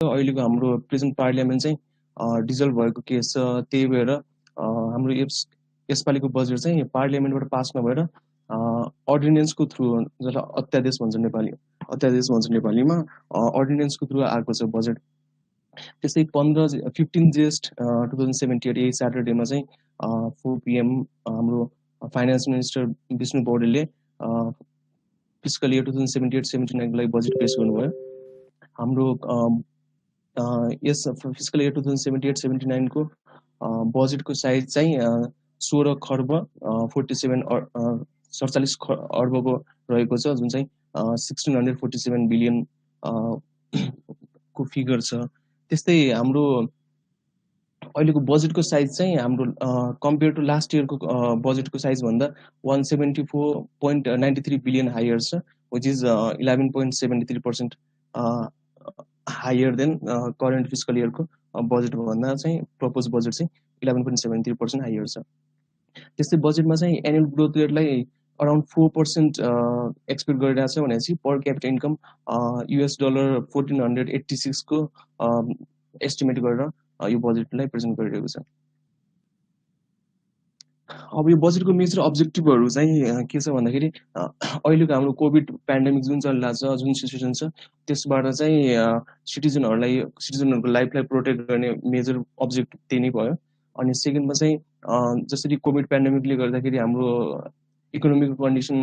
अहिलेको हाम्रो present parliament चाहिँ डिजल्भ भएको केस छ। त्यही भएर हाम्रो यसपालिको बजेट चाहिँ पार्लियामेन्टबाट पास नभएर अर्डिनेन्सको थ्रु, जसलाई अध्यादेश भन्छ नेपालीमा, अर्डिनेन्सको थ्रु आएको छ बजेट। त्यस्तै 15 जेस्ट 2078 यही स्याटरडेमा चाहिँ 4 PM हाम्रो फाइनेन्स मिनिस्टर विष्णु पौडेलले फिस्कल इयर 2078-79 को लागि बजेट पेश गर्नुभयो। हाम्रो यस फिस्कल इयर 2078-79 को बजेटको साइज चाहिँ 16 खर्ब 47 अर्बको रहेको छ, जुन चाहिँ 1647 बिलियन को फिगर छ। त्यस्तै हाम्रो अहिलेको बजेटको साइज चाहिँ हाम्रो कम्पेयर टु लास्ट इयरको बजेटको साइज भन्दा 174.93 बिलियन हायर छ, which is 11.73% higher than current fiscal इयरको बजेट भन्दा चाहिँ प्रपोज बजेट चाहिँ 11.73% हायर छ। त्यस्तै बजेटमा चाहिँ एनुअल ग्रोथ रेटलाई अराउन्ड 4% एक्सपेक्ट गरिरहेको छ भनेपछि पर क्यापिटल इन्कम $1486 को एस्टिमेट गरेर यो बजेटलाई प्रेजेन्ट गरिरहेको छ। अब यो बजेटको मेजर अब्जेक्टिभहरू चाहिँ के छ भन्दाखेरि अहिलेको हाम्रो कोभिड पेन्डेमिक जुन चलिरहेको छ, जुन सिचुएसन छ, त्यसबाट चाहिँ सिटिजनहरूको लाइफलाई प्रोटेक्ट गर्ने मेजर अब्जेक्टिभ त्यही नै भयो। अनि सेकेन्डमा चाहिँ जसरी कोभिड पेन्डेमिकले गर्दाखेरि हाम्रो इकोनोमिक कन्डिसन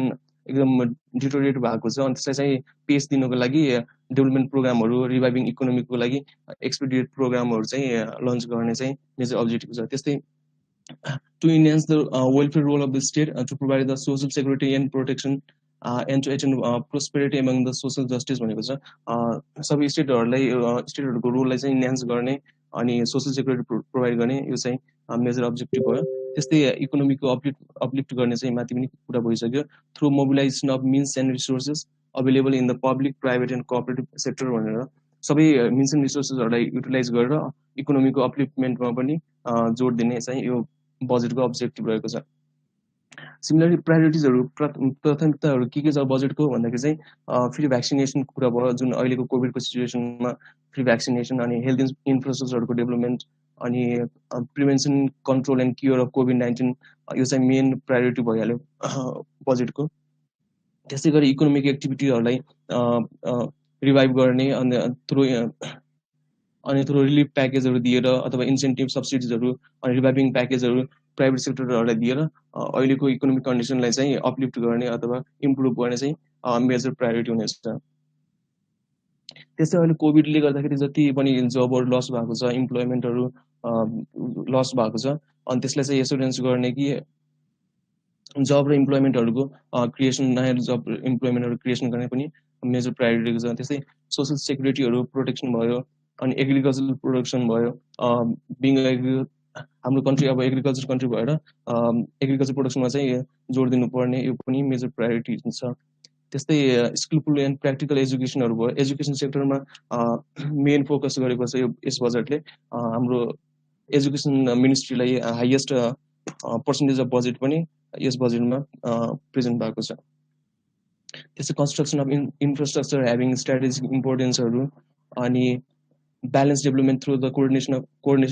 एकदम डिटोरिएट भएको छ, अनि त्यसलाई चाहिँ पेस दिनको लागि डेभलपमेन्ट प्रोग्रामहरू, रिभाइभिङ इकोनोमीको लागि एक्सपिडिएट प्रोग्रामहरू चाहिँ लन्च गर्ने चाहिँ मेजर अब्जेक्टिभ छ। त्यस्तै to enhance the welfare role of the state, to provide the social security and protection, and to attain prosperity among the social justice भनेको छ। सबै स्टेटहरूको रोललाई चाहिँ इन्हान्स गर्ने अनि सोसल सेक्युरिटी प्रोभाइड गर्ने, यो चाहिँ मेजर अब्जेक्टिभ भयो। त्यस्तै इकोनोमीको अपलिफ्ट गर्ने चाहिँ माथि पनि कुरा भइसक्यो, through mobilisation of means and resources available in the public, private and cooperative sector भनेर सबै मिन्स एन्ड रिसोर्सेसहरूलाई युटिलाइज गरेर इकोनोमीको अपलिफ्टमेन्टमा पनि जोड दिने चाहिँ यो बजेटको अब्जेक्टिभ रहेको छ। सिमिलरली प्रायोरिटिजहरू, प्राथमिकताहरू के छ बजेटको भन्दाखेरि चाहिँ फ्री भ्याक्सिनेसनको कुरा भयो, जुन अहिलेको कोभिडको सिचुएसनमा फ्री भ्याक्सिनेसन अनि हेल्थ इन्फ्रास्ट्रक्चरहरूको डेभलपमेन्ट अनि prevention, control and cure of COVID-19, यो चाहिँ मेन प्रायोरिटी भइहाल्यो बजेटको। त्यसै गरी इकोनोमिक एक्टिभिटीहरूलाई रिभाइभ गर्ने अनि थ्रु रिलिफ प्याकेजहरू दिएर अथवा इन्सेन्टिभ सब्सिडिजहरू अनि रिभाइभिङ प्याकेजहरू प्राइभेट सेक्टरहरूलाई दिएर अहिलेको इकोनोमिक कन्डिसनलाई चाहिँ अपलिफ्ट गर्ने अथवा इम्प्रुभ गर्ने चाहिँ मेजर प्रायोरिटी हुनेछ। त्यस्तै अहिले कोभिडले गर्दाखेरि जति पनि जबहरू लस भएको छ, इम्प्लोइमेन्टहरू लस भएको छ, अनि त्यसलाई चाहिँ एस्योरेन्स गर्ने कि जब र इम्प्लोइमेन्टहरूको क्रिएसन, नयाँ जब इम्प्लोइमेन्टहरू क्रिएसन गर्ने पनि मेजर प्रायोरिटी छ। त्यस्तै सोसल सेक्युरिटीहरू प्रोटेक्सन भयो, अनि एग्रिकल्चरल प्रोडक्सन भयो। हाम्रो कन्ट्री अब एग्रिकल्चर कन्ट्री भएर एग्रिकल्चर प्रोडक्सनमा चाहिँ जोड दिनुपर्ने, यो पनि मेजर प्रायोरिटी छ। त्यस्तै स्किलफुल एन्ड प्र्याक्टिकल एजुकेसनहरू भयो, एजुकेसन सेक्टरमा मेन फोकस गरेको छ यस बजेटले। हाम्रो एजुकेसन मिनिस्ट्रीलाई हाइएस्ट पर्सेन्टेज अफ बजेट पनि यस बजेटमा प्रेजेन्ट भएको छ। त्यस्तै construction of infrastructure having strategic इम्पोर्टेन्सहरू अनि balance development through the coordination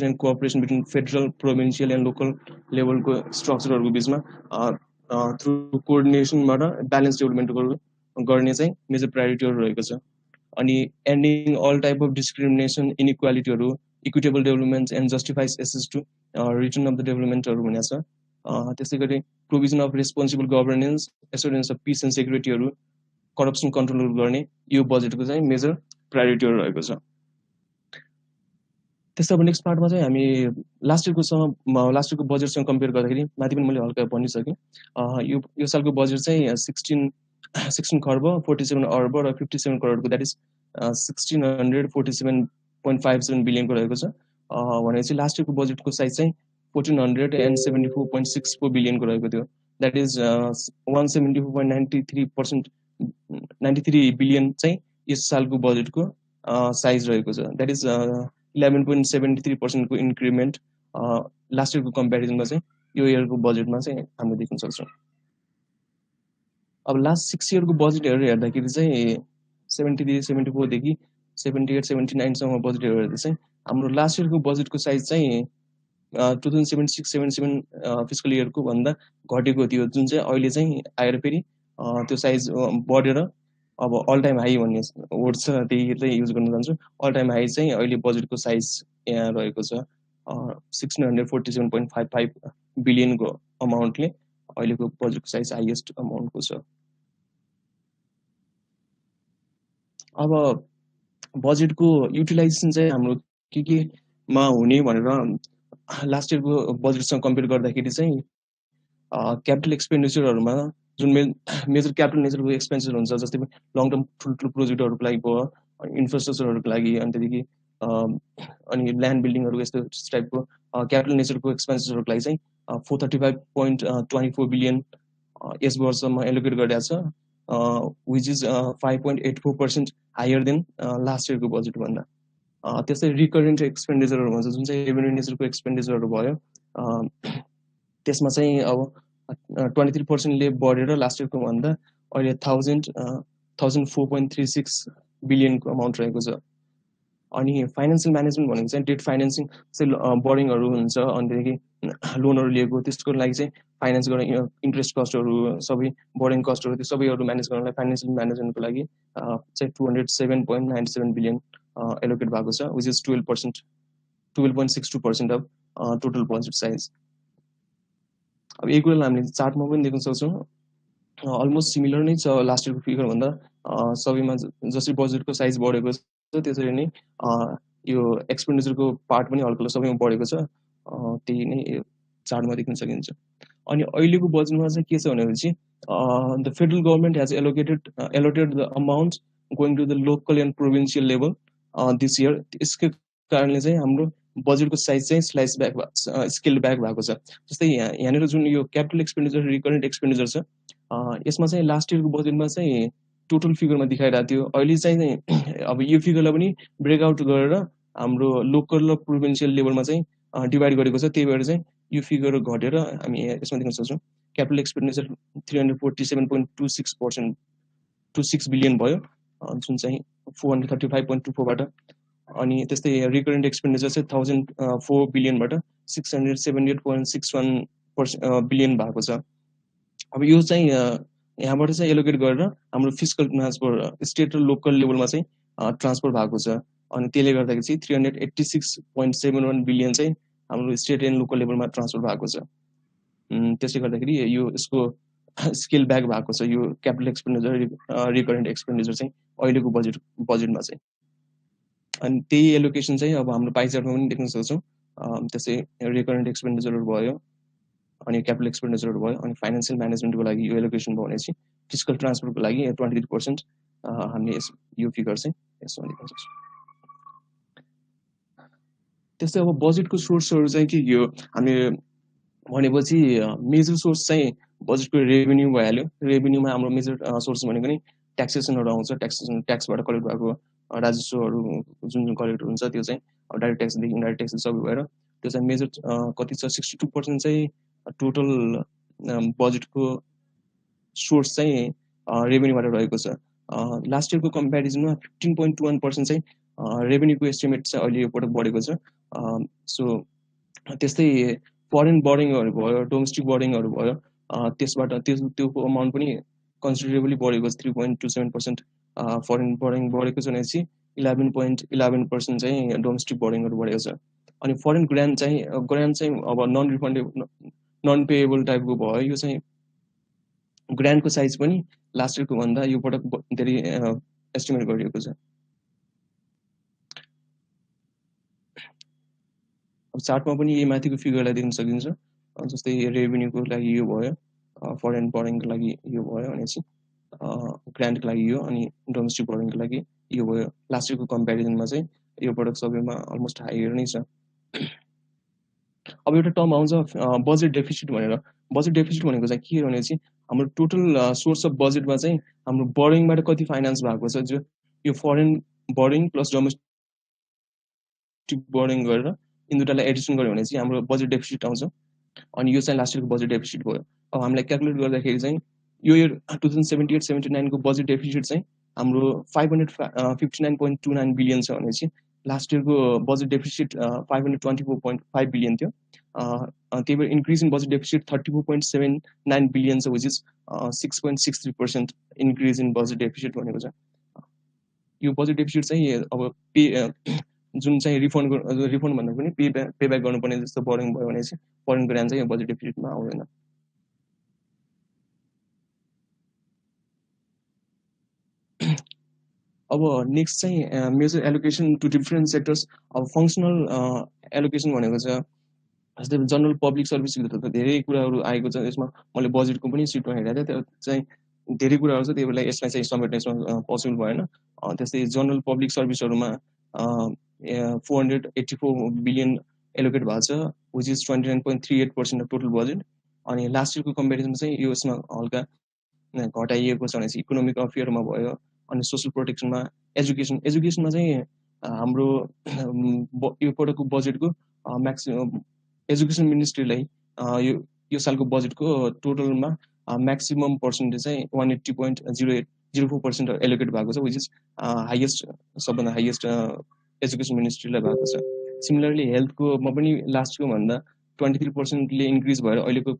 and cooperation between federal, provincial and local लेभलको स्ट्रक्चरहरूको बिचमा थ्रु कोअर्डिनेसनबाट ब्यालेन्स डेभलपमेन्ट गर्ने चाहिँ मेजर प्रायोरिटीहरू रहेको छ। अनि ending all type of discrimination, इनइक्वालिटीहरू, equitable development and justifies access to return of the डेभलपमेन्टहरू भनेको छ। त्यसै गरी provision of responsible governance, assurance of peace and सेक्युरिटीहरू, करप्सन कन्ट्रोलहरू गर्ने, यो बजेटको चाहिँ मेजर प्रायोरिटीहरू रहेको छ। त्यस्तै अब नेक्स्ट पार्टमा चाहिँ हामी लास्ट इयरको बजेटसँग कम्पेयर गर्दाखेरि माथि पनि मैले हल्का भनिसकेँ, यो सालको बजेट चाहिँ 16 खर्ब 47 अर्ब र 57 करोडको, द्याट इज 1647.57 बिलियनको रहेको छ। भनेपछि लास्ट इयरको बजेटको साइज चाहिँ 1474.64 बिलियनको रहेको थियो, द्याट इज 174.93 बिलियन चाहिँ यस सालको बजेटको साइज रहेको छ, द्याट इज 11.73% को इन्क्रिमेन्ट लास्ट इयरको कम्पेरिजनमा चाहिँ यो इयरको बजेटमा चाहिँ हामीले देख्न सक्छौँ। अब लास्ट 6 इयरको बजेट हेर्दाखेरि चाहिँ 73-74 देखि 78-79 सम्म बजेट हेर्दा चाहिँ हाम्रो लास्ट इयरको बजेटको साइज चाहिँ 2076-77 फिस्कल इयरको भन्दा घटेको थियो, जुन चाहिँ अहिले चाहिँ आएर फेरि त्यो साइज बढेर अब अल टाइम हाई भन्ने वर्ड छ, त्यही चाहिँ युज गर्न चाहन्छु। अल टाइम हाई चाहिँ अहिले बजेटको साइज यहाँ रहेको छ 647.55 बिलियनको अमाउन्टले अहिलेको बजेटको साइज हाइएस्ट अमाउन्टको छ। अब बजेटको युटिलाइजेसन चाहिँ हाम्रो केमा हुने भनेर लास्ट इयरको बजेटसँग कम्पेयर गर्दाखेरि चाहिँ क्यापिटल एक्सपेन्डिचरहरूमा जुन मेजर क्यापिटल नेचरको एक्सपेन्सेस हुन्छ, जस्तै लङ टर्म ठुल्ठुलो प्रोजेक्टहरूको लागि भयो, इन्फ्रास्ट्रक्चरहरूको लागि, अनि त्यहाँदेखि अनि ल्यान्ड बिल्डिङहरू यस्तो टाइपको क्यापिटल नेचरको एक्सपेन्सेसहरूको लागि चाहिँ 435.24 बिलियन यस वर्षमा एलोकेट गरिरहेको छ, which is 5.84% higher than last इयरको बजेटभन्दा। त्यस्तै रिकरेन्ट एक्सपेन्डिचरहरू भन्छ, जुन चाहिँ रेभेन्यू नेचरको एक्सपेन्डिचरहरू भयो, त्यसमा चाहिँ अब 23%ले बढेर लास्ट इयरको भन्दा अहिले 1004.36 बिलियनको अमाउन्ट रहेको छ। अनि फाइनेन्सियल म्यानेजमेन्ट भनेको चाहिँ डेट फाइनेन्सिङ चाहिँ बोरिङहरू हुन्छ, अनि त्यहाँदेखि लोनहरू लिएको त्यसको लागि चाहिँ फाइनेन्स गर्ने इन्ट्रेस्ट कस्टहरू, सबै बोरिङ कस्टहरू, त्यो सबैहरू म्यानेज गर्नलाई फाइनेन्सियल म्यानेजमेन्टको लागि चाहिँ 207.97 बिलियन एलोकेट भएको छ, which is 12.62% of total budget size. अब यही कुरालाई हामीले चार्टमा पनि देख्न सक्छौँ, अलमोस्ट सिमिलर नै छ लास्ट इयरको फिगरभन्दा। सबैमा जसरी बजेटको साइज बढेको छ त्यसरी नै यो एक्सपेन्डिचरको पार्ट पनि हल्का सबैमा बढेको छ, त्यही नै चार्टमा देख्न सकिन्छ। अनि अहिलेको बजेटमा चाहिँ के छ भनेपछि the federal government has allotted the amount going to the local and provincial level this year. यसको कारणले चाहिँ हाम्रो बजेटको साइज चाहिँ स्केल ब्याक भएको छ। जस्तै यहाँनिर जुन यो क्यापिटल एक्सपेन्डिचर, रिकरेन्ट एक्सपेन्डिचर छ, यसमा चाहिँ लास्ट इयरको बजेटमा चाहिँ टोटल फिगरमा देखाइरहेको थियो। अहिले चाहिँ अब यो फिगरलाई पनि ब्रेकआउट गरेर हाम्रो लोकल र प्रोभिन्सियल लेभलमा चाहिँ डिभाइड गरेको छ, त्यही भएर चाहिँ यो फिगर घटेर हामी यसमा देख्न सक्छौँ क्यापिटल एक्सपेन्डिचर 347.26 बिलियन भयो, जुन चाहिँ 435.24बाट। अनि त्यस्तै रिकरेन्ट एक्सपेन्डिचर चाहिँ 1004 बिलियनबाट 678.61 बिलियन भएको छ। अब यो चाहिँ यहाँबाट चाहिँ एलोकेट गरेर हाम्रो फिस्कल ट्रान्सफर स्टेट र लोकल लेभलमा चाहिँ ट्रान्सफर भएको छ। अनि त्यसले गर्दाखेरि चाहिँ 386.71 बिलियन चाहिँ हाम्रो स्टेट एन्ड लोकल लेभलमा ट्रान्सफर भएको छ। त्यसले गर्दाखेरि यो यसको स्केल ब्याक भएको छ, यो क्यापिटल एक्सपेन्डिचर, रिकरेन्ट एक्सपेन्डिचर चाहिँ अहिलेको बजेटमा चाहिँ। अनि त्यही एलोकेसन चाहिँ अब हाम्रो पाइ चार्टमा पनि देख्न सक्छौँ। त्यसै रिकरेन्ट एक्सपेन्डिचरहरू भयो, अनि क्यापिटल एक्सपेन्डिचरहरू भयो, अनि फाइनेन्सियल म्यानेजमेन्टको लागि यो एलोकेसन भयो भनेपछि फिस्कल ट्रान्सफरको लागि 23% हामीले यो फिगर चाहिँ यसमा देख्न सक्छौँ। त्यस्तै अब बजेटको सोर्सहरू चाहिँ के हो हामीले भनेपछि मेजर सोर्स चाहिँ बजेटको रेभेन्यू भइहाल्यो। रेभेन्यूमा हाम्रो मेजर सोर्स भनेको नि ट्याक्सेसनहरू आउँछ, ट्याक्सबाट कलेक्ट भएको राजस्वहरू जुन कलेक्ट हुन्छ त्यो चाहिँ डाइरेक्ट ट्याक्सदेखि इन्डाइरेक्ट ट्याक्स सबै भएर त्यो चाहिँ मेजर कति छ 62% चाहिँ टोटल बजेटको सोर्स चाहिँ रेभेन्यूबाट रहेको छ। लास्ट इयरको कम्पेरिजनमा 15.21% चाहिँ रेभेन्यूको एस्टिमेट चाहिँ अहिले यो पटक बढेको छ। सो त्यस्तै फरेन बोरिङहरू भयो, डोमेस्टिक बोरिङहरू भयो, त्यसबाट त्यो अमाउन्ट पनि कन्सिडरेबली बढेको छ। 3.27% फरेन बोरिङ बढेको छ भनेपछि 11.11% चाहिँ डोमेस्टिक बोरिङहरू बढेको छ। अनि फरेन ग्रान्ट चाहिँ अब नन रिफन्डेबल, नन पेएबल टाइपको भयो। यो चाहिँ ग्रान्टको साइज पनि लास्ट इयरको भन्दा यो पटक धेरै एस्टिमेट गरिएको छ। अब चार्टमा पनि यही माथिको फिगरलाई देख्न सकिन्छ। जस्तै रेभेन्यूको लागि यो भयो, फरेन बोरिङको लागि यो भयो भनेपछि ग्रान्टको लागि यो, अनि डोमेस्टिक बोरिङको लागि यो भयो। लास्ट इयरको कम्पेरिजनमा चाहिँ यो पटक सबैमा अलमोस्ट हायर नै छ। अब एउटा टर्म आउँछ बजेट डेफिसिट भनेर। बजेट डेफिसिट भनेको चाहिँ के हो भनेपछि हाम्रो टोटल सोर्स अफ बजेटमा चाहिँ हाम्रो बोरिङबाट कति फाइनेन्स भएको छ, जो यो foreign boring plus domestic boring गरेर यिन दुईटालाई एडिसन गर्यो भने चाहिँ हाम्रो बजेट डेफिसिट आउँछ। अनि यो चाहिँ लास्ट इयरको बजेट डेफिसिट भयो। अब हामीलाई क्यालकुलेट गर्दाखेरि चाहिँ यो इयर 2078-79 को बजेट डेफिसिट चाहिँ हाम्रो 559.29 बिलियन छ भनेपछि लास्ट इयरको बजेट डेफिसिट 524.5 बिलियन थियो। त्यही भएर increase in budget deficit 34.79 billion छ, which is 6.63% increase in budget deficit भनेको छ। यो बजेट डेफिसिट चाहिँ अब पे जुन चाहिँ रिफन्ड भन्दा पनि पे ब्याक गर्नुपर्ने जस्तो बरोइङ भयो भने चाहिँ बरोइङ ग्रान्ट चाहिँ यो बजेट डेफिसिटमा आउँदैन। अब नेक्स्ट चाहिँ major allocation to different sectors. अब फङ्सनल एलोकेसन भनेको छ जस्तै जनरल पब्लिक सर्भिसभित्र त धेरै कुराहरू आएको छ। यसमा मैले बजेटको पनि सिटमा हेरेको थिएँ, त्यो चाहिँ धेरै कुराहरू छ, त्यही भएर यसलाई चाहिँ समेट्न यसमा पोसिबल भएन। त्यस्तै जनरल पब्लिक सर्भिसहरूमा 484 बिलियन एलोकेट भएको छ, which is 29.38% of total budget. अनि लास्ट इयरको कम्पेरिजनमा चाहिँ यो यसमा हल्का घटाइएको छ भनेपछि इकोनोमिक अफेयरमा भयो। अनि सोसल प्रोटेक्सनमा एजुकेसनमा चाहिँ हाम्रो यो पटकको बजेटको म्याक्सिमम एजुकेसन मिनिस्ट्रीलाई यो सालको बजेटको टोटलमा म्याक्सिमम पर्सेन्टेज चाहिँ 180.04% एलोकेट भएको छ, विच इज हाइएस्ट, सबभन्दा हाइएस्ट एजुकेसन मिनिस्ट्रीलाई भएको छ। सिमिलरली हेल्थकोमा पनि लास्टको भन्दा 23%ले इन्क्रिज भएर अहिलेको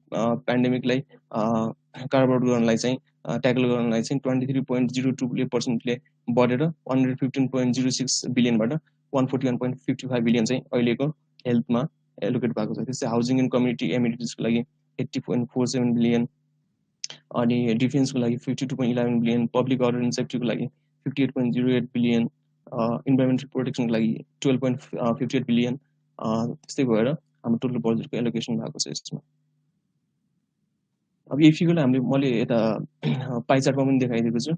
पेन्डेमिकलाई कार्डबोर्ड गर्नलाई चाहिँ ट्याकल गर्नलाई चाहिँ 23.02% बढेर 115.06 बिलियनबाट 141.55 बिलियन चाहिँ अहिलेको हेल्थमा एलोकेट भएको छ। त्यस्तै हाउसिङ एन्ड कम्युनिटी एमिनिटिजको लागि 80.47 बिलियन, अनि डिफेन्सको लागि 52.11 बिलियन, पब्लिक अर्डर एन्ड सेफ्टीको लागि 58.08 बिलियन, इन्भाइरोमेन्टल प्रोटेक्सनको लागि 12.58 बिलियन। त्यस्तै भएर हाम्रो टोटल बजेटको एलोकेसन भएको छ यसमा। अब यही फिगरलाई मैले यता पाइ चार्टमा पनि देखाइदिएको छु।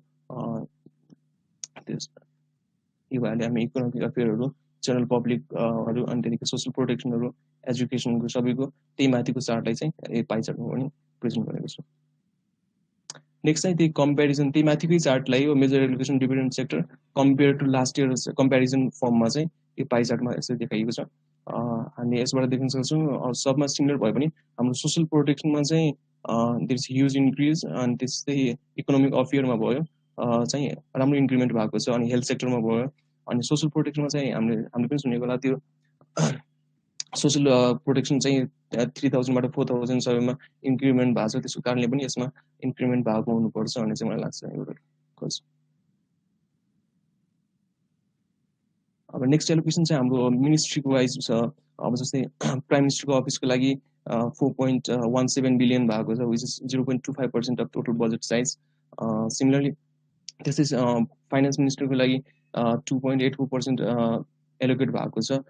यो भएले हामी इकोनोमिक अफेयरहरू, जनरल पब्लिकहरू, अनि त्यहाँदेखि सोसल प्रोटेक्सनहरू, एजुकेसनको सबैको त्यही माथिको चार्टलाई चाहिँ पाइ चार्टमा पनि प्रेजेन्ट गरेको छु। नेक्स्ट चाहिँ त्यही कम्पेरिजन, त्यही माथिकै चार्टलाई यो major allocation different sector compare to last year comparison फर्ममा चाहिँ यो पाइ चार्टमा यसरी देखाइएको छ। हामी यसबाट देख्न सक्छौँ सबमा सिमिलर भए पनि हाम्रो सोसल प्रोटेक्सनमा चाहिँ देयर इज ह्युज इन्क्रिज, अनि त्यस्तै इकोनोमिक अफेयरमा भयो चाहिँ राम्रो इन्क्रिमेन्ट भएको छ, अनि हेल्थ सेक्टरमा भयो। अनि सोसल प्रोटेक्सनमा चाहिँ हामीले पनि सुनेको होला त्यो सोसल प्रोटेक्सन चाहिँ 3000बाट 4000 सबैमा इन्क्रिमेन्ट भएको छ, त्यसको कारणले पनि यसमा इन्क्रिमेन्ट भएको हुनुपर्छ भन्ने चाहिँ मलाई लाग्छ। अब नेक्स्ट एलोकेसन चाहिँ हाम्रो मिनिस्ट्रीको वाइज छ। अब जस्तै प्राइम मिनिस्टरको अफिसको लागि 4.17 बिलियन भएको छ, which is 0.25% of total budget size. Similarly त्यस्तै फाइनेन्स मिनिस्टरको लागि 2.84% एलोकेट भएको छ।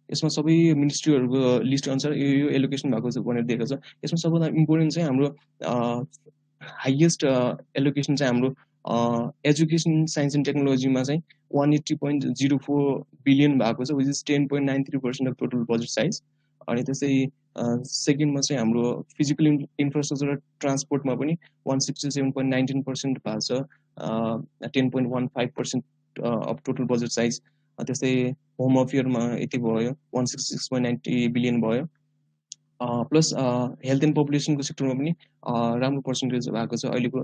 यसमा सबै मिनिस्ट्रीहरूको लिस्ट अनुसार यो एलोकेसन भएको छ भनेर दिएको छ। यसमा सबभन्दा इम्पोर्टेन्ट चाहिँ हाम्रो हाइएस्ट एलोकेसन चाहिँ हाम्रो एजुकेसन साइन्स एन्ड टेक्नोलोजीमा चाहिँ 180.04 बिलियन भएको छ, which is 10.93% of total budget size. अनि त्यस्तै सेकेन्डमा चाहिँ हाम्रो फिजिकल इन्फ्रास्ट्रक्चर र ट्रान्सपोर्टमा पनि 167.19% भएको छ, 10.15% अफ टोटल बजेट साइज। त्यस्तै होम अफेयरमा यति भयो, 166.90 बिलियन भयो। प्लस हेल्थ एन्ड पपुलेसनको सेक्टरमा पनि राम्रो पर्सेन्टेज भएको छ। अहिलेको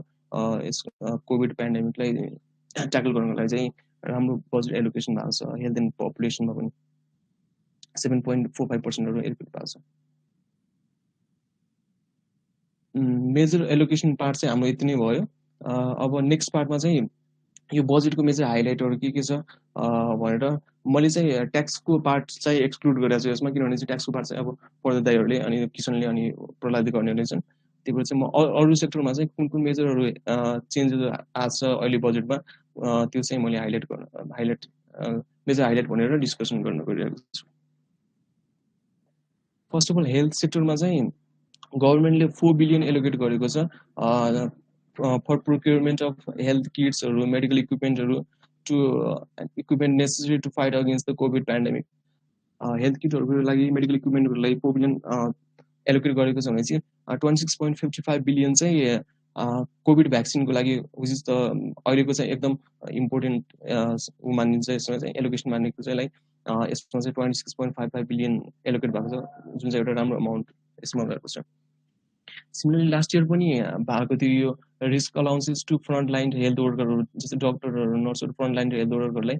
यस कोभिड पेन्डेमिकलाई ट्याकल गर्नको लागि चाहिँ राम्रो बजेट एलोकेसन भएको छ। हेल्थ एन्ड पपुलेसनमा पनि 7.45% एलोकेट भएको छ। मेजर एलोकेसन पार्ट चाहिँ हाम्रो यति नै भयो। अब नेक्स्ट पार्टमा चाहिँ यो बजेटको मेजर हाइलाइटहरू के छ भनेर मैले चाहिँ ट्याक्सको पार्ट चाहिँ एक्सक्लुड गरेको छु यसमा, किनभने चाहिँ ट्याक्सको पार्ट चाहिँ अब प्रदीप दाईहरूले अनि किसनले अनि प्रहलाद गर्नेहरूले छन्। त्यही भएर चाहिँ म अरू सेक्टरमा चाहिँ कुन कुन मेजरहरू चेन्जेस आएको छ अहिले बजेटमा त्यो चाहिँ मैले मेजर हाइलाइट भनेर डिस्कसन गर्न गइरहेको छु। फर्स्ट अफ अल हेल्थ सेक्टरमा चाहिँ गभर्मेन्टले 4 बिलियन एलोकेट गरेको छ फर प्रोक्योरमेन्ट अफ हेल्थ किट्सहरू, मेडिकल इक्विपमेन्टहरू to equipment necessary to fight against the COVID pandemic. Health किटहरूको लागि, मेडिकल इक्विपमेन्टहरूको लागि 4 बिलियन एलोकेट गरेको छ भने चाहिँ 26.55 बिलियन चाहिँ कोभिड भ्याक्सिनको लागि, विच इज द अहिलेको चाहिँ एकदम इम्पोर्टेन्ट मानिन्छ। यसमा चाहिँ एलोकेसन मानेको चाहिँ यसमा चाहिँ 26.55 बिलियन एलोकेट भएको छ, जुन चाहिँ एउटा राम्रो अमाउन्ट यसमा गएको छ। सिमिलरली लास्ट इयर पनि भएको थियो यो risk allowances to front line health वर्करहरू, जस्तै डक्टरहरू, नर्सहरू, फ्रन्ट लाइन हेल्थ वर्करहरूलाई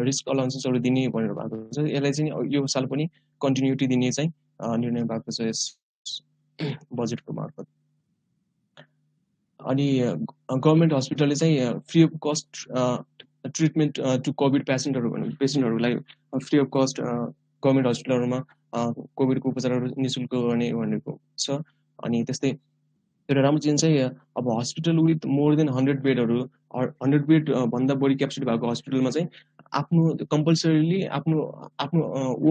रिस्क अलाउन्सेसहरू दिने भनेर भएको छ। यसलाई चाहिँ यो साल पनि कन्टिन्युटी दिने चाहिँ निर्णय भएको छ यस बजेटको मार्फत। अनि गभर्मेन्ट हस्पिटलले चाहिँ free of cost treatment to COVID पेसेन्टहरूलाई फ्री अफ कस्ट गभर्मेन्ट हस्पिटलहरूमा कोभिडको उपचारहरू निःशुल्क गर्ने भनेको छ। अनि त्यस्तै एउटा राम्रो चेन्ज चाहिँ अब हस्पिटल विथ मोर देन 100 बेडहरू 100 बेड भन्दा बढी क्यापेसिटी भएको हस्पिटलमा चाहिँ आफ्नो कम्पलसरीली आफ्नो आफ्नो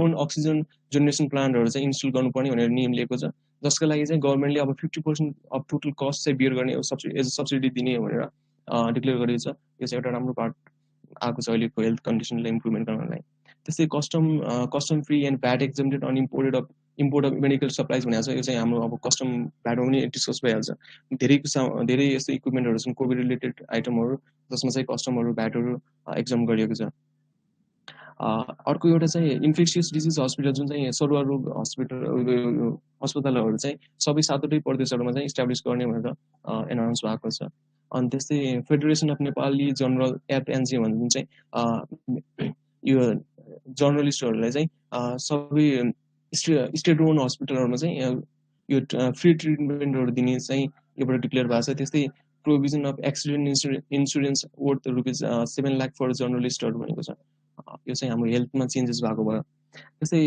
ओन अक्सिजन जेनेरेसन प्लान्टहरू चाहिँ इन्स्टल गर्नुपर्ने भनेर नियम लिएको छ, जसका लागि चाहिँ गभर्मेन्टले अब 50% अफ टोटल कस्ट चाहिँ बियर गर्ने एज अ सब्सिडी दिने भनेर डिक्लेयर गरेको छ। यो चाहिँ एउटा राम्रो पार्ट आएको छ अहिलेको हेल्थ कन्डिसनलाई इम्प्रुभमेन्ट गर्नलाई। त्यस्तै custom free and VAT exempted on import of medical supplies भनेको छ। यो चाहिँ हाम्रो अब कस्टम भ्याटमा पनि डिस्कस भइहाल्छ। धेरै यस्तो इक्विपमेन्टहरू छन् कोभिड रिलेटेड आइटमहरू जसमा चाहिँ कस्टमहरू भ्याटहरू एक्जम गरिएको छ। अर्को एउटा चाहिँ इन्फेक्सियस डिजिज हस्पिटल जुन चाहिँ सरुवा रोग अस्पतालहरू चाहिँ सबै 7वटै प्रदेशहरूमा चाहिँ इस्टाब्लिस गर्ने भनेर एनाउन्स भएको छ। अनि त्यस्तै federation of Nepali general FNG जुन चाहिँ यो जर्नलिस्टहरूलाई चाहिँ सबै स्टेट ओन हस्पिटलहरूमा चाहिँ यो फ्री ट्रिटमेन्टहरू दिने चाहिँ योबाट डिक्लेयर भएको छ। त्यस्तै provision of accident insurance worth rupees 7 lakh for जर्नलिस्टहरू भनेको छ। यो चाहिँ हाम्रो हेल्थमा चेन्जेस भएको भयो। त्यस्तै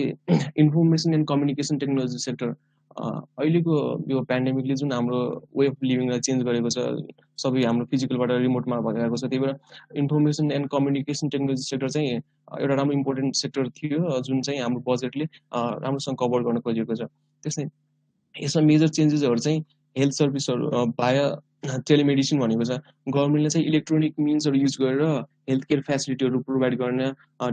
information and communication technology sector अहिलेको यो पेन्डेमिकले जुन हाम्रो वे अफ लिभिङलाई चेन्ज गरेको छ, सबै हाम्रो फिजिकलबाट रिमोटमा भइरहेको छ। त्यही भएर information and communication technology sector चाहिँ एउटा राम्रो इम्पोर्टेन्ट सेक्टर थियो जुन चाहिँ हाम्रो बजेटले राम्रोसँग कभर गर्न खोजेको छ। त्यस्तै यसमा मेजर चेन्जेसहरू चाहिँ हेल्थ सर्भिसहरू भाया टेलिमेडिसिन भनेको छ। गभर्मेन्टले चाहिँ इलेक्ट्रोनिक मिन्सहरू युज गरेर हेल्थ केयर फेसिलिटीहरू प्रोभाइड गर्न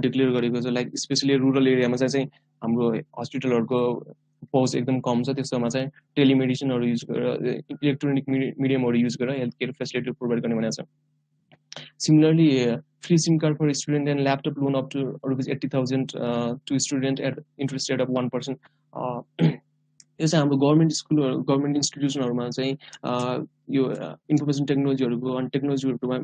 डिक्लेयर गरेको छ। लाइक स्पेसली रुरल एरियामा चाहिँ हाम्रो हस्पिटलहरूको पहुँच एकदम कम छ, त्यस्तोमा चाहिँ टेलिमेडिसिनहरू युज गरेर इलेक्ट्रोनिक मिडियमहरू युज गरेर हेल्थ केयर फेसिलिटी प्रोभाइड गर्ने भनेको छ। Similarly free SIM card for student and laptop loan up to rupees 80,000 to student at interest rate of 1%। यो चाहिँ हाम्रो गभर्मेन्ट स्कुलहरू गभर्मेन्ट इन्स्टिट्युसनहरूमा चाहिँ यो इन्फर्मेसन टेक्नोलोजीहरूको अनि टेक्नोलोजीहरूमा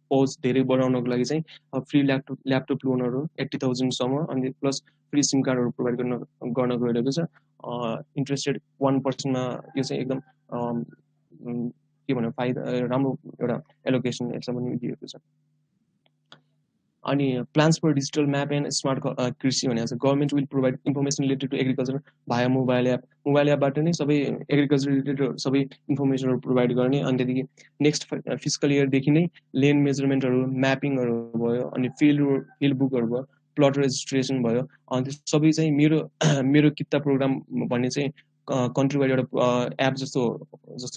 पहुँच धेरै बढाउनको लागि चाहिँ फ्री ल्यापटप लोनहरू 80,000सम्म अनि प्लस फ्री सिम कार्डहरू प्रोभाइड गर्न गइरहेको छ। इन्ट्रेस्ट रेट 1%मा यो चाहिँ एकदम के भन्नु फाइदा राम्रो एउटा एलोकेसन यसमा पनि दिएको छ। अनि plans for digital map and smart कृषि भनेको छ। Government will provide information related to agriculture via mobile app. Mobile एपबाट नै सबै एग्रिकल्चर रिलेटेड सबै इन्फर्मेसनहरू प्रोभाइड गर्ने। अनि त्यहाँदेखि नेक्स्ट फिजिकल इयरदेखि नै लेन्ड मेजरमेन्टहरू म्यापिङहरू भयो, अनि फिल्ड बुकहरू भयो, प्लट रेजिस्ट्रेसन भयो। अनि त्यो सबै चाहिँ मेरो किता प्रोग्राम भन्ने चाहिँ कन्ट्रीवाइड एउटा एप जस्तो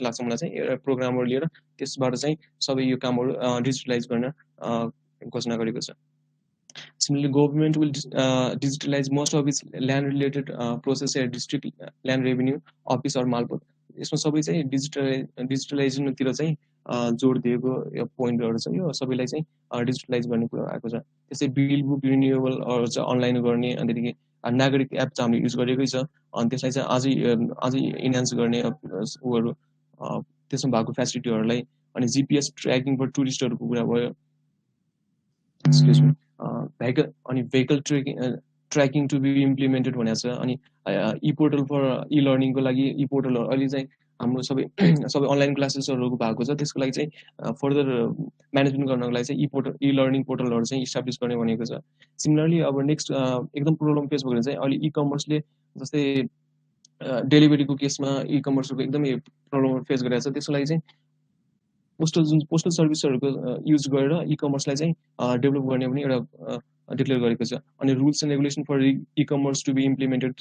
लाग्छ मलाई चाहिँ। एउटा प्रोग्रामहरू लिएर त्यसबाट चाहिँ सबै यो कामहरू डिजिटलाइज गर्न घोषणा गरेको छ। Similarly, government will digitalize most of its land-related process at district land revenue office or मालपोत। यसमा सबै चाहिँ डिजिटलाइजेसनतिर चाहिँ जोड दिएको यो पोइन्टहरू छ। यो सबैलाई चाहिँ डिजिटलाइज गर्ने कुरा आएको छ। त्यस्तै बिल बुक रिन्युएबलहरू चाहिँ अनलाइन गर्ने। अनि त्यहाँदेखि नागरिक एप चाहिँ हामीले युज गरेकै छ। अनि त्यसलाई चाहिँ अझै इन्हान्स गर्ने उहरू त्यसमा भएको फेसिलिटीहरूलाई। अनि जिपिएस ट्र्याकिङ फर टुरिस्टहरूको कुरा भयो। Excuse me vehicle tracking to be implemented भनेको छ। अनि ई पोर्टल फर ई लर्निङको लागि ई पोर्टलहरू अहिले चाहिँ हाम्रो सबै अनलाइन क्लासेसहरू भएको छ। त्यसको लागि चाहिँ फर्दर म्यानेजमेन्ट गर्नको लागि चाहिँ ई लर्निङ पोर्टलहरू चाहिँ इस्टाब्लिस गर्ने भनेको छ। सिमिलरली अब नेक्स्ट एकदम प्रोब्लम फेस भएको चाहिँ अहिले ई कमर्सले जस्तै डेलिभरीको केसमा ई कमर्सको एकदमै प्रब्लम फेस गरिरहेको छ। त्यसको लागि चाहिँ पोस्टल सर्भिसहरूको युज गरेर ई कमर्सलाई चाहिँ डेभलप गर्ने पनि एउटा डिक्लेयर गरेको छ। अनि rules and regulation for e commerce to be implemented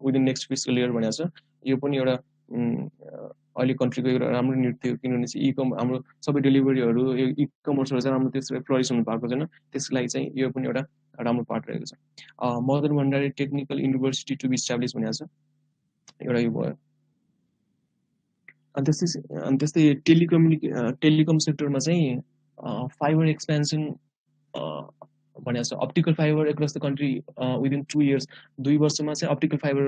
within next fiscal year भनेको छ। यो पनि एउटा अहिले कन्ट्रीको एउटा राम्रो न्युज थियो, किनभने चाहिँ हाम्रो सबै डेलिभरीहरू यो ई कमर्सहरू चाहिँ राम्रो त्यसरी फ्लरिस हुनु भएको छैन। त्यसको लागि चाहिँ यो पनि एउटा राम्रो पार्ट रहेको छ। Madan Bhandari technical university to be establish भनेको छ, एउटा यो भयो। अनि त्यस्तै टेलिकम सेक्टरमा चाहिँ फाइबर एक्सपेन्सन भनेको छ। Optical fibre across the country within 2 years 2 वर्षमा चाहिँ अप्टिकल फाइबर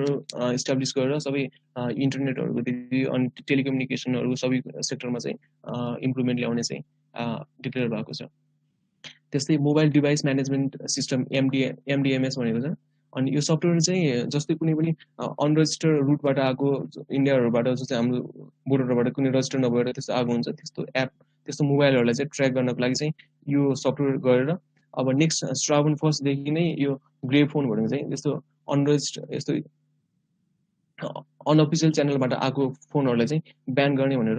इस्टाब्लिस गरेर सबै इन्टरनेटहरूको अनि टेलिकम्युनिकेसनहरू सबै सेक्टरमा चाहिँ इम्प्रुभमेन्ट ल्याउने चाहिँ डिक्लेयर भएको छ। त्यस्तै mobile device management system MDMS भनेको छ। अनि यो सफ्टवेयर चाहिँ जस्तै कुनै पनि अनरजिस्टर्ड रुटबाट आएको इन्डियाहरूबाट जस्तै हाम्रो बोर्डरबाट कुनै रजिस्टर नभएर त्यस्तो आएको हुन्छ, त्यस्तो एप त्यस्तो मोबाइलहरूलाई चाहिँ ट्र्याक गर्नको लागि चाहिँ यो सफ्टवेयर गरेर अब नेक्स्ट श्रावण 1 देखि नै यो ग्रे फोन भनेको चाहिँ त्यस्तो अनरजिस्टर्ड यस्तो अनअफिसियल च्यानलबाट आएको फोनहरूलाई चाहिँ ब्यान गर्ने भनेर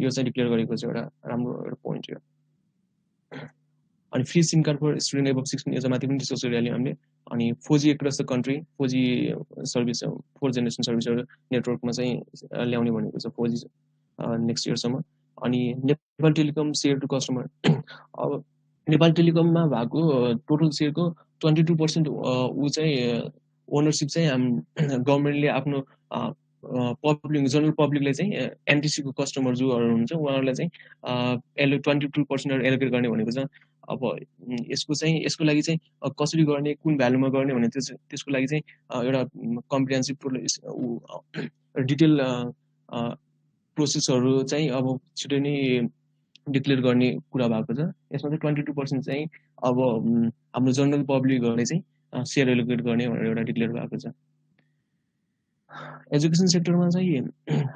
यो चाहिँ डिक्लेयर गरेको चाहिँ एउटा राम्रो एउटा पोइन्ट हो। अनि free SIM card for student above 16 years माथि पनि डिस्कस गरिहाल्यौँ हामीले। अनि 4G across the country 4G service 4th generation सर्भिसहरू नेटवर्कमा चाहिँ ल्याउने भनेको छ 4G नेक्स्ट इयरसम्म। अनि Nepal Telecom share to customer अब नेपाल टेलिकममा भएको टोटल सेयरको 22% ऊ चाहिँ ओनरसिप चाहिँ गभर्मेन्टले आफ्नो पब्लिक जनरल पब्लिकलाई चाहिँ एनटिसीको कस्टमर जोहरू हुन्छ उहाँहरूलाई चाहिँ 22% एलोकेट गर्ने भनेको छ। अब यसको लागि चाहिँ कसरी गर्ने कुन भ्यालुमा गर्ने भने त्यसको लागि चाहिँ एउटा कम्प्रिहेन्सिभ डिटेल प्रोसेसहरू चाहिँ अब छिटै नै डिक्लेयर गर्ने कुरा भएको छ। यसमा चाहिँ 22% चाहिँ अब हाम्रो जनरल पब्लिकहरूले चाहिँ सेयर एलोकेट गर्ने भनेर एउटा डिक्लेयर भएको छ। एजुकेसन सेक्टरमा चाहिँ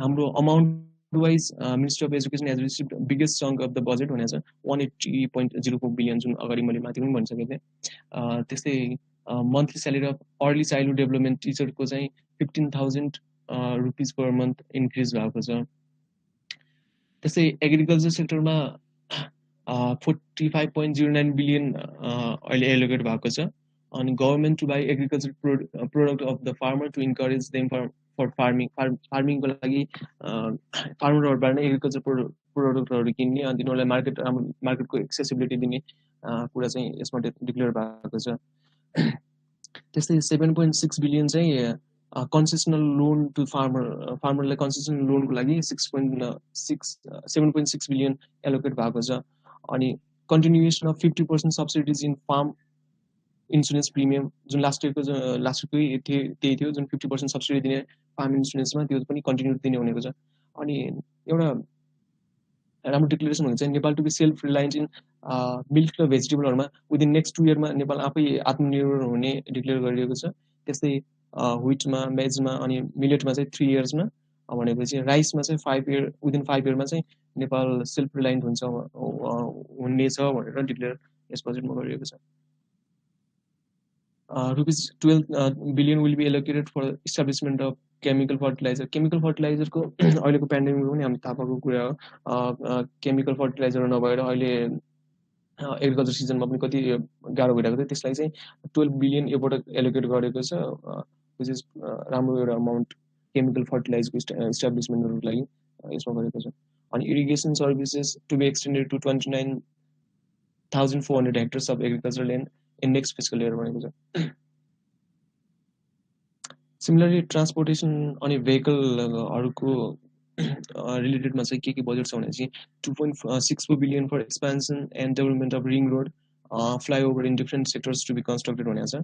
हाम्रो amount wise ministry of education has received biggest chunk of the budget भनेको छ 180.04 बिलियन, जुन अगाडि मैले माथि पनि भनिसकेको थिएँ। त्यस्तै monthly salary of early childhood development टिचरको चाहिँ 15,000 रुपिज पर मन्थ इन्क्रिज भएको छ। त्यस्तै एग्रिकल्चर सेक्टरमा 45.09 बिलियन अहिले एलोकेट भएको छ। अनि government to buy agriculture product of the farmer to encourage them for फार्मिङको लागि फार्मरहरूबाट नै एग्रिकल्चर प्रोडक्टहरू किन्ने अनि तिनीहरूलाई मार्केटको एक्सेसिबिलिटी दिने कुरा चाहिँ यसमा डिक्लेयर भएको छ। त्यस्तै 7.6 बिलियन चाहिँ कन्सेसनल लोन टु फार्मरलाई कन्सेसनल लोनको लागि 7.6 बिलियन एलोकेट भएको छ। अनि continuation of 50% subsidies in farm insurance premium, जुन लास्ट इयरकै त्यही थियो, जुन 50% सब्सिडी दिने फार्म इन्सुरेन्समा त्यो पनि कन्टिन्यू दिने भनेको छ। अनि एउटा राम्रो डिक्लेरेसन हुन्छ Nepal to be self reliant in milk र भेजिटेबलहरूमा विदिन नेक्स्ट 2 इयरमा नेपाल आफै आत्मनिर्भर हुने डिक्लेयर गरिएको छ। त्यस्तै व्हिटमा मेजमा अनि मिलेटमा चाहिँ 3 इयर्समा भनेपछि राइसमा चाहिँ 5 इयर विदिन 5 इयरमा चाहिँ नेपाल सेल्फ रिलायन्ट हुनेछ भनेर डिक्लेयर यस बजेटमा गरिएको छ। ₹12 billion will be allocated for establishment of chemical fertilizer. Chemical फर्टिलाइजरको अहिलेको पेन्डेमिकमा पनि हामी थाहा पाएको कुरा हो। केमिकल फर्टिलाइजर नभएर अहिले एग्रिकल्चर सिजनमा पनि कति गाह्रो भइरहेको थियो, त्यसलाई चाहिँ 12 बिलियन योबाट एलोकेट गरेको छ, विच इज राम्रो एउटा अमाउन्ट केमिकल फर्टिलाइजरको इस्टाब्लिसमेन्टहरूको लागि यसमा गरेको छ। अनि irrigation services to be extended to 29,400 hectares of agriculture land in next fiscal year भनेको छ। सिमिलरली ट्रान्सपोर्टेसन अनि भेहिकलहरूको रिलेटेडमा चाहिँ के बजेट छ भने चाहिँ 2.64 billion for expansion and development of ring road flyover in different sectors to be constructed भनेको छ।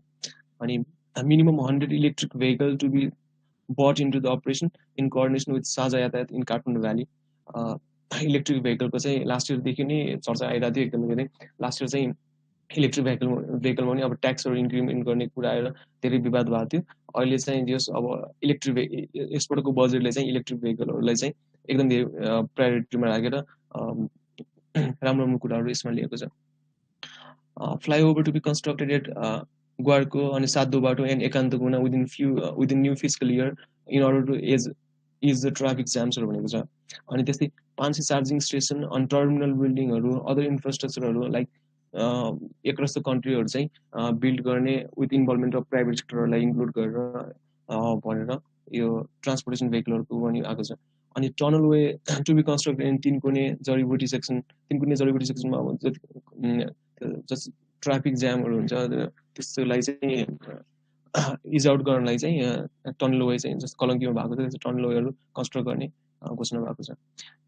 अनि minimum 100 electric vehicle to be put into the operation in coordination with Sajha Yatayat in Kathmandu valley. Electric भेहिकलको चाहिँ last इयरदेखि नै चर्चा आइरहेको थियो एकदमै धेरै। लास्ट इयर चाहिँ इलेक्ट्रिक भेहिकलमा पनि अब ट्याक्सहरू इन्क्रिमेन्ट गर्ने कुरा आएर धेरै विवाद भएको थियो। अहिले चाहिँ जस अब यसपटकको बजेटले चाहिँ इलेक्ट्रिक भेहिकलहरूलाई चाहिँ एकदम धेरै प्रायोरिटीमा राखेर राम्रो राम्रो कुराहरू यसमा लिएको छ। Flyover to be constructed at ग्वारको अनि Satdobato and Ekantakuna within new fiscal year in order to ease the traffic जाम्सहरू भनेको छ। अनि त्यस्तै 500 चार्जिङ स्टेसन अनि टर्मिनल बिल्डिङहरू अदर इन्फ्रास्ट्रक्चरहरू लाइक एक्रस द कन्ट्रीहरू चाहिँ बिल्ड गर्ने विथ इन्भल्भमेन्ट अफ प्राइभेट सेक्टरहरूलाई इन्क्लुड गरेर भनेर यो ट्रान्सपोर्टेसन भेहिकलहरूको पनि आएको छ। अनि tunnel way to be constructed in Tinkune Jadibuti सेक्सनमा अब जस्तो ट्राफिक जामहरू हुन्छ त्यसलाई चाहिँ इज आउट गर्नलाई चाहिँ टनल वे चाहिँ जस्तो कलङ्कीमा भएको छ त्यस्तो टनल वेहरू कन्स्ट्रक्ट गर्ने घोषणा भएको छ।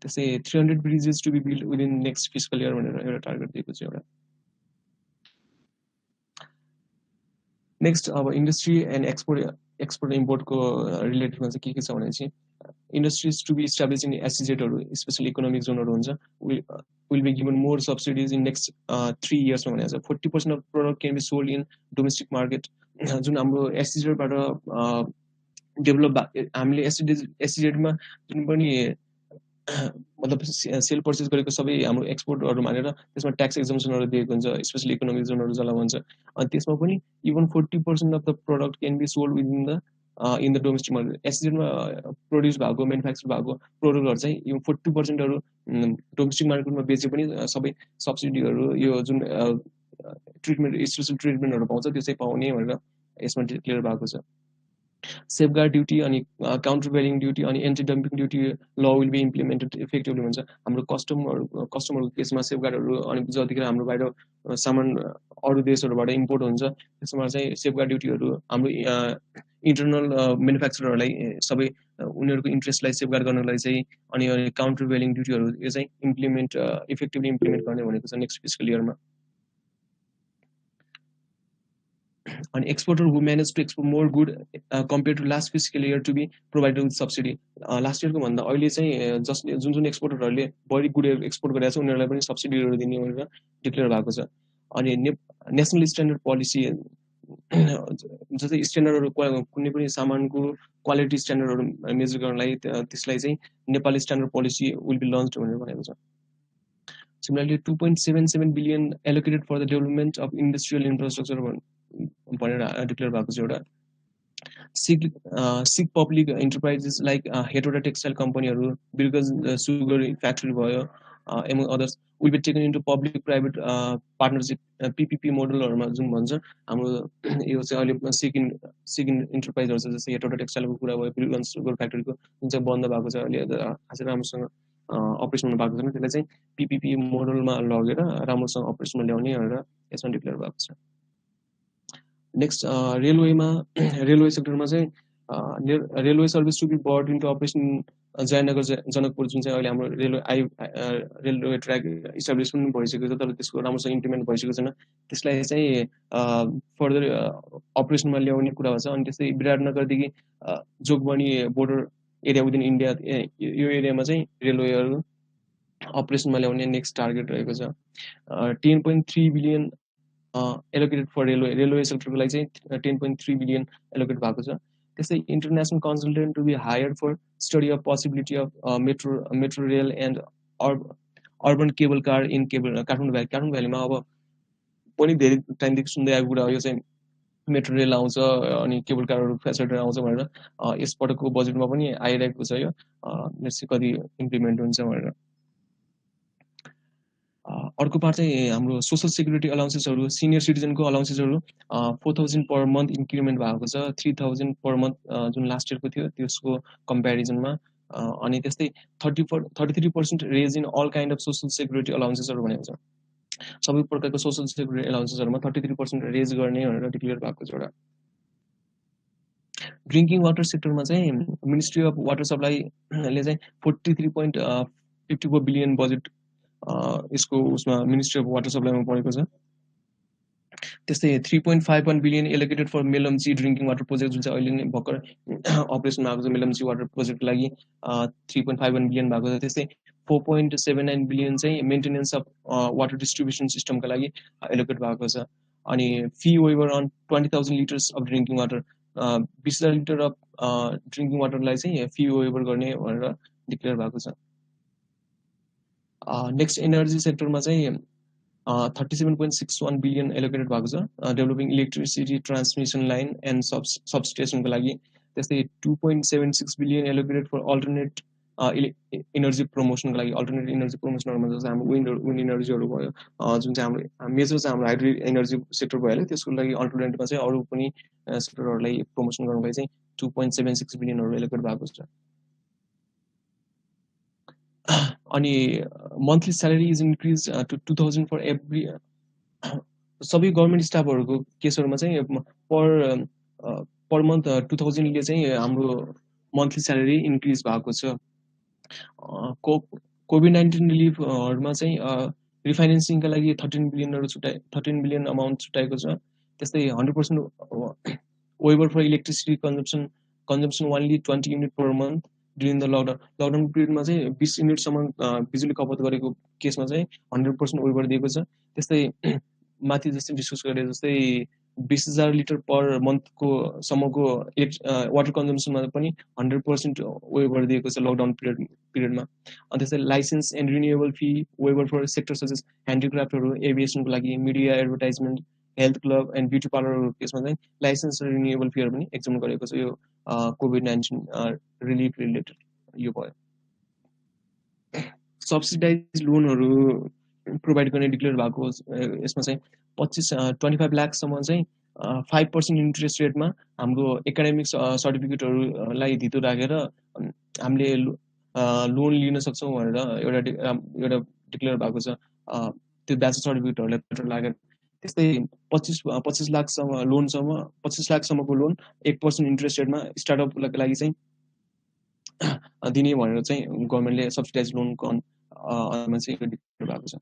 त्यस्तै 300 bridges to be build within next fiscal year भनेर एउटा टार्गेट दिएको छ एउटा। नेक्स्ट अब इन्डस्ट्री एन्ड एक्सपोर्ट इम्पोर्टको रिलेटेडमा चाहिँ के छ भने चाहिँ industries to be established in SEZ or special economic zone will be given more subsidies in next 3 years. 40% of product can be sold in domestic market. जुन हाम्रो SEZ-बाट डेभलप हामीले SEZ-मा जुन पनि मतलब सेल पर्चेस गरेको सबै हाम्रो एक्सपोर्टहरू मानेर त्यसमा ट्याक्स एक्जम्पसनहरू दिएको हुन्छ, स्पेशल इकोनोमिक जोनहरू जसलाई भन्छ। अनि त्यसमा पनि even 40% of the product can be sold in the domestic market. एसइजेडमा प्रोड्युस भएको मेनुफ्याक्चर भएको प्रोडक्टहरू चाहिँ यो 40%हरू डोमेस्टिक मार्केटमा बेचे पनि सबै सब्सिडीहरू यो जुन ट्रिटमेन्ट स्पेसल ट्रिटमेन्टहरू पाउँछ त्यो चाहिँ पाउने भनेर यसमा डिक्लेयर भएको छ। सेफगार्ड ड्युटी अनि काउन्टर भ्यालिङ ड्युटी अनि एन्टी डम्पिङ ड्युटी ल विल बी इम्प्लिमेन्टेड इफेक्टिभली भन्छ। हाम्रो कस्टमरको केसमा सेफगार्डहरू अनि जतिखेर हाम्रो बाहिर सामान अरू देशहरूबाट इम्पोर्ट हुन्छ त्यसमा चाहिँ सेफगार्ड ड्युटीहरू हाम्रो इन्टरनल म्यानुफ्याक्चररहरूलाई सबै उनीहरूको इन्ट्रेस्टलाई सेफगार्ड गर्नलाई चाहिँ अनि काउन्टर भ्यालिङ ड्युटीहरू यो चाहिँ इफेक्टिभली इम्प्लिमेन्ट गर्ने भनेको छ नेक्स्ट फिस्कल इयरमा। An exporter who managed to export more good compared to last fiscal year to be provided with subsidy. Last year को भन्दा अहिले चाहिँ जसले जुन एक्सपोर्टरहरूले बढी गुड एक्सपोर्ट गरेको छ उनीहरूलाई पनि सब्सिडीहरू दिने भनेर डिक्लेयर भएको छ। अनि नेसनल स्ट्यान्डर्ड पोलिसी जस्तै स्ट्यान्डर्डहरू कुनै पनि सामानको क्वालिटी स्ट्यान्डर्डहरू मेजर गर्नलाई त्यसलाई चाहिँ Nepali standard policy will be launched भनेर भनेको छ। Similarly, 2.77 billion allocated for the development of industrial infrastructure भनेर डिक्लेयर भएको छ एउटा। Sick public enterprises like Hetauda textile कम्पनीहरू, बिर्गज सुगर फ्याक्ट्री भयो, among others will be taken into public private partnership PPP मोडलहरूमा जुन भन्छ हाम्रो यो चाहिँ अहिले सिक इन्टरप्राइजहरू छ। जस्तै हेटोडा टेक्सटाइलको कुरा भयो, बिर्गज सुगर फ्याक्ट्रीको जुन चाहिँ बन्द भएको छ अहिले खासै राम्रोसँग अपरेसनमा भएको छैन, त्यसलाई चाहिँ पिपिपी मोडलमा लगेर राम्रोसँग अपरेसनमा ल्याउने भनेर यसमा डिक्लेयर भएको छ। नेक्स्ट रेलवे सेक्टरमा चाहिँ railway service to be put into operation Jaynagar Janakpur जुन चाहिँ अहिले हाम्रो रेलवे ट्र्याक इस्टाब्लिस पनि भइसकेको छ तर त्यसको राम्रोसँग इम्प्लिमेन्ट भइसकेको छैन। त्यसलाई चाहिँ फर्दर अपरेसनमा ल्याउने कुरा छ। अनि त्यस्तै विराटनगरदेखि Jogbani border area within India यो एरियामा चाहिँ रेलवेहरू अपरेसनमा ल्याउने नेक्स्ट टार्गेट रहेको छ। 10.3 बिलियन एलोकेटेड फर रेलवे सेक्टरको लागि चाहिँ 10.3 बिलियन एलोकेट भएको छ। त्यस्तै international consultant to be hired for study of possibility of metro rail and urban cable car in Kathmandu भ्यालीमा अब पनि धेरै टाइमदेखि सुन्दै आएको कुरा हो। यो चाहिँ मेट्रो रेल आउँछ अनि केबल कारहरू फेसिलिटी आउँछ भनेर यसपटकको बजेटमा पनि आइरहेको छ। यो कति इम्प्लिमेन्ट हुन्छ भनेर। अर्को पार्ट चाहिँ हाम्रो सोसल सेक्युरिटी अलाउन्सेसहरू, सिनियर सिटिजनको अलाउन्सेसहरू 4000 पर मन्थ इन्क्रिमेन्ट भएको छ 3000 पर मन्थ जुन लास्ट इयरको थियो त्यसको कम्पेरिजनमा। अनि त्यस्तै 33% raise in all kind of social security अलाउन्सेसहरू भनेको छ। सबै प्रकारको सोसल सेक्युरिटी अलाउन्सेसहरूमा 33% रेज गर्ने भनेर डिक्लेयर भएको छ एउटा। ड्रिङ्किङ वाटर सेक्टरमा चाहिँ मिनिस्ट्री अफ वाटर सप्लाईले चाहिँ 43.54 बिलियन बजेट यसको उसमा मिनिस्ट्री अफ वाटर सप्लाईमा परेको छ। त्यस्तै 3.51 billion allocated for Melamchi drinking water project जुन चाहिँ अहिले नै भर्खर अपरेसनमा आएको छ। मेलम्ची वाटर प्रोजेक्टको लागि 3.51 बिलियन भएको छ। त्यस्तै 4.79 बिलियन चाहिँ मेन्टेनेन्स अफ वाटर डिस्ट्रिब्युसन सिस्टमका लागि एलोकेट भएको छ। अनि fee waiver on 20,000 litres of drinking water 20,000 litre of drinking वाटरलाई चाहिँ फी वेभर गर्ने भनेर डिक्लेयर भएको छ। नेक्स्ट एनर्जी सेक्टरमा चाहिँ 37.61 बिलियन एलोकेटेड भएको छ developing electricity transmission line and सबस्टेसनको लागि। त्यस्तै 2.76 billion allocated for alternate energy प्रमोसनको लागि। अल्टरनेट इनर्जी प्रमोसनहरूमा जस्तो हाम्रो विन्ड इनर्जीहरू भयो जुन चाहिँ हाम्रो मेजर चाहिँ हाम्रो हाइड्रो एनर्जी सेक्टर भइहाल्यो त्यसको लागि अल्टरनेटमा चाहिँ अरू पनि सेक्टरहरूलाई प्रमोसन गर्नको लागि चाहिँ 2.76 बिलियनहरू एलोकेट भएको छ। अनि monthly salary is increase to 2000 for every सबै गभर्मेन्ट स्टाफहरूको केसहरूमा चाहिँ पर मन्थ 2000ले चाहिँ हाम्रो मन्थली स्यालेरी इन्क्रिज भएको छ। कोभिड-19 रिलिफहरूमा चाहिँ रिफाइनेन्सिङका लागि 13 बिलियन अमाउन्ट छुट्याएको छ। त्यस्तै 100% waiver for electricity consumption only 20 unit per month during the lockdown पिरियडमा चाहिँ 20 युनिटसम्म बिजुली खपत गरेको केसमा चाहिँ 100% waiver दिएको छ। त्यस्तै माथि जस्तै डिस्कस गरे जस्तै 20,000 लिटर पर मन्थको सम्मको वाटर कन्जम्सनमा पनि 100% waiver दिएको छ लकडाउन पिरियडमा। अनि त्यस्तै licence and renewable fee waiver for sector such as ह्यान्डिक्राफ्टहरू, एभिएसनको लागि, media advertisement, health club and beauty पार्लरहरूको केसमा चाहिँ लाइसेन्स र रिन्युएबल फीहरू पनि एक्जम गरेको छ। यो कोभिड-19 रिलिफ रिलेटेड यो भयो। सब्सिडाइज लोनहरू प्रोभाइड गर्ने डिक्लेयर भएको यसमा चाहिँ 25 लाखसम्म चाहिँ 5% इन्ट्रेस्ट रेटमा हाम्रो एकाडेमिक सर्टिफिकेटहरूलाई धितो राखेर हामीले लोन लिन सक्छौँ भनेर एउटा डिक्लेयर भएको छ। त्यो ब्याचलर सर्टिफिकेटहरूलाई पेट्रोल लागेर त्यस्तै 25 लाखसम्म लोनसम्म 25 लाखसम्मको लोन 1% इन्ट्रेस्ट रेटमा स्टार्टअपको लागि चाहिँ दिने भनेर चाहिँ गभर्मेन्टले सब्सिडाइज लोनको अनुमा चाहिँ डिक्लेयर भएको छ।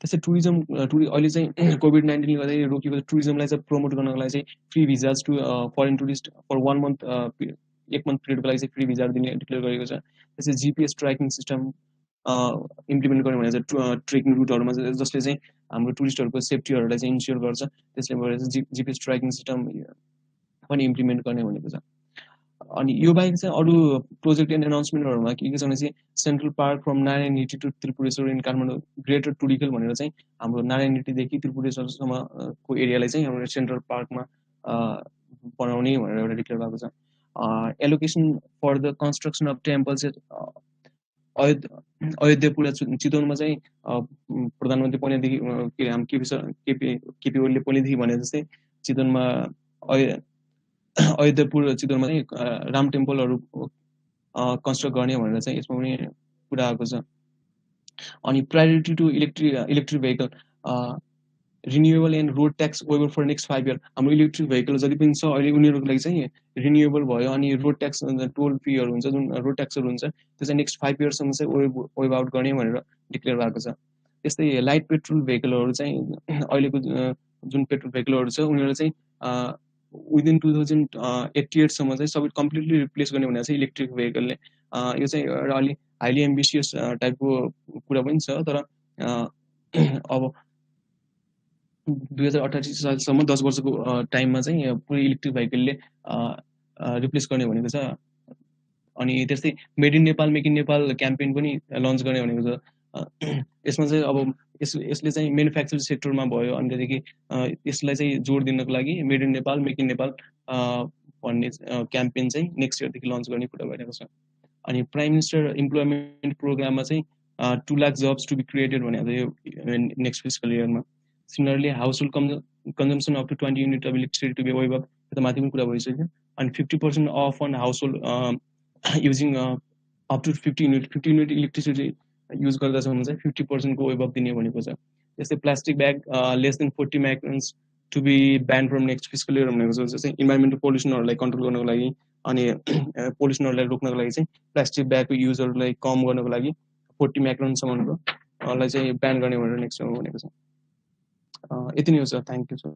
त्यस्तै अहिले चाहिँ कोभिड-19ले गर्दाखेरि रोकिएको टुरिज्मलाई चाहिँ प्रमोट गर्नको लागि चाहिँ free visas to foreign tourist for 1 month 1 month पिरियडको लागि चाहिँ फ्री भिजा दिने डिक्लेयर गरेको छ। त्यसै GPS ट्र्याकिङ सिस्टम इम्प्लिमेन्ट गर्ने भनेको चाहिँ ट्रेकिङ रुटहरूमा जसले चाहिँ हाम्रो टुरिस्टहरूको सेफ्टीहरूलाई चाहिँ इन्स्योर गर्छ। त्यसले गर्दा चाहिँ GPS ट्र्याकिङ सिस्टम पनि इम्प्लिमेन्ट गर्ने भनेको छ। अनि यो बाहेक चाहिँ अरू प्रोजेक्ट एन्ड एनाउन्समेन्टहरूमा के छ भने चाहिँ central park from Narayanhiti to Tripureshwar in Kathmandu greater टुडिकल भनेर चाहिँ हाम्रो नारायणहिटीदेखि त्रिपुरेश्वरसम्मको एरियालाई चाहिँ हाम्रो सेन्ट्रल पार्कमा बनाउने भनेर एउटा डिक्लेयर भएको छ। Allocation for the construction of temples Ayodhyapuri चितवनमा चाहिँ प्रधानमन्त्री पहिलादेखि के अरे हाम्रो केपी ओलीले पहिलेदेखि भने जस्तै चितवनमा अयोध्यापुर चितवनमा चाहिँ राम टेम्पलहरू कन्स्ट्रक्ट गर्ने भनेर चाहिँ यसमा पनि कुरा आएको छ। अनि priority to electric vehicle renewable and road tax waiver for next 5 year हाम्रो इलेक्ट्रिक भेहिकल जति पनि छ अहिले उनीहरूको लागि चाहिँ रिन्युएबल भयो। अनि रोड ट्याक्स टोल फीहरू हुन्छ जुन रोड ट्याक्सहरू हुन्छ त्यो चाहिँ नेक्स्ट 5 इयर्ससम्म चाहिँ वेभ आउट गर्ने भनेर डिक्लेयर भएको छ। त्यस्तै लाइट पेट्रोल भेहिकलहरू चाहिँ अहिलेको जुन पेट्रोल भेहिकलहरू छ उनीहरू चाहिँ विदिन 2088सम्म चाहिँ सबै कम्प्लिटली रिप्लेस गर्ने भनेर चाहिँ इलेक्ट्रिक भेहिकलले यो चाहिँ एउटा अलि हाइली एम्बिसियस टाइपको कुरा पनि छ। तर अब 2088 सालसम्म 10 वर्षको टाइममा चाहिँ पुरै इलेक्ट्रिक भेहिकलले रिप्लेस गर्ने भनेको छ। अनि त्यस्तै made in Nepal make in Nepal campaign पनि लन्च गर्ने भनेको छ। यसमा चाहिँ अब यसले चाहिँ म्यानुफ्याक्चरिङ सेक्टरमा भयो। अनि त्यहाँदेखि यसलाई चाहिँ जोड दिनको लागि made in Nepal make in Nepal भन्ने क्याम्पेन चाहिँ नेक्स्ट इयरदेखि लन्च गर्ने कुरा भइरहेको छ। अनि प्राइम मिनिस्टर इम्प्लोइमेन्ट प्रोग्राममा चाहिँ 2 lakh jobs to be created भनेको यो नेक्स्ट फिस्कल इयरमा। Similarly household consumption up to 20 unit of electricity to be waive up त्यो त माथि पनि कुरा भइसक्यो। अनि 50% of on household using up to 50 unit electricity use गर्दछ भने चाहिँ 50% को वेभ अप दिने भनेको छ। त्यस्तै plastic bag less than 40 microns to be ban from next fiscal year भनेको छ। जस्तै इन्भाइरोमेन्टल पोल्युसनहरूलाई कन्ट्रोल गर्नको लागि अनि पोल्युसनहरूलाई रोक्नको लागि चाहिँ प्लास्टिक ब्यागको युजहरूलाई कम गर्नको लागि 40 माइक्रोनसम्मको लाई चाहिँ ब्यान गर्ने भनेर नेक्स्ट भनेको छ। यति नै हो सर। Thank you sir.